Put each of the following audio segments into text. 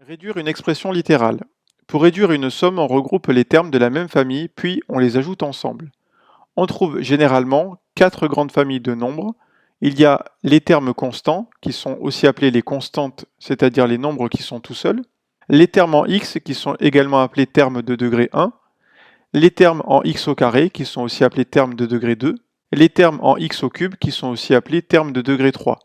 Réduire une expression littérale. Pour réduire une somme, on regroupe les termes de la même famille, puis on les ajoute ensemble. On trouve généralement quatre grandes familles de nombres. Il y a les termes constants, qui sont aussi appelés les constantes, c'est-à-dire les nombres qui sont tout seuls. Les termes en x, qui sont également appelés termes de degré 1. Les termes en x au carré, qui sont aussi appelés termes de degré 2. Les termes en x au cube, qui sont aussi appelés termes de degré 3.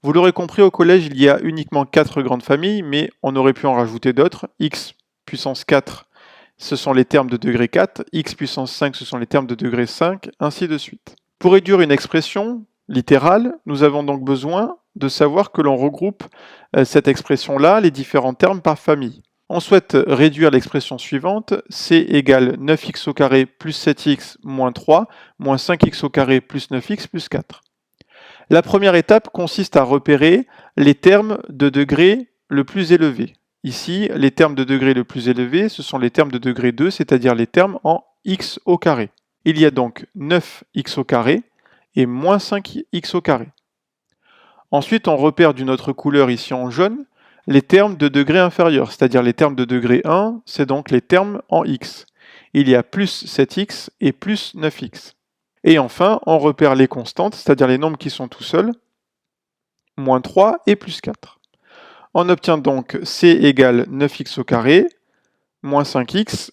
Vous l'aurez compris, au collège, il y a uniquement 4 grandes familles, mais on aurait pu en rajouter d'autres. X puissance 4, ce sont les termes de degré 4. X puissance 5, ce sont les termes de degré 5, ainsi de suite. Pour réduire une expression littérale, nous avons donc besoin de savoir que l'on regroupe cette expression-là, les différents termes par famille. On souhaite réduire l'expression suivante, c égale 9x au carré plus 7x moins 3, moins 5x au carré plus 9x plus 4. La première étape consiste à repérer les termes de degré le plus élevé. Ici, les termes de degré le plus élevé, ce sont les termes de degré 2, c'est-à-dire les termes en x au carré. Il y a donc 9x au carré et moins 5x au carré. Ensuite, on repère d'une autre couleur ici en jaune les termes de degré inférieur, c'est-à-dire les termes de degré 1, c'est donc les termes en x. Il y a plus 7x et plus 9x. Et enfin, on repère les constantes, c'est-à-dire les nombres qui sont tout seuls, moins 3 et plus 4. On obtient donc c égale 9x au carré, moins 5x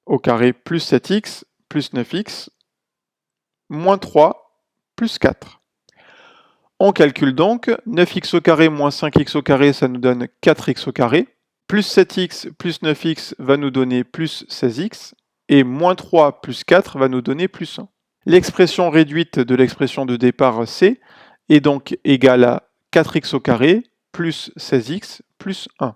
au carré plus 7x plus 9x, moins 3 plus 4. On calcule donc 9x au carré moins 5x au carré, ça nous donne 4x au carré, plus 7x plus 9x va nous donner plus 16x, et moins 3 plus 4 va nous donner plus 1. L'expression réduite de l'expression de départ C est donc égale à 4x au carré plus 16x plus 1.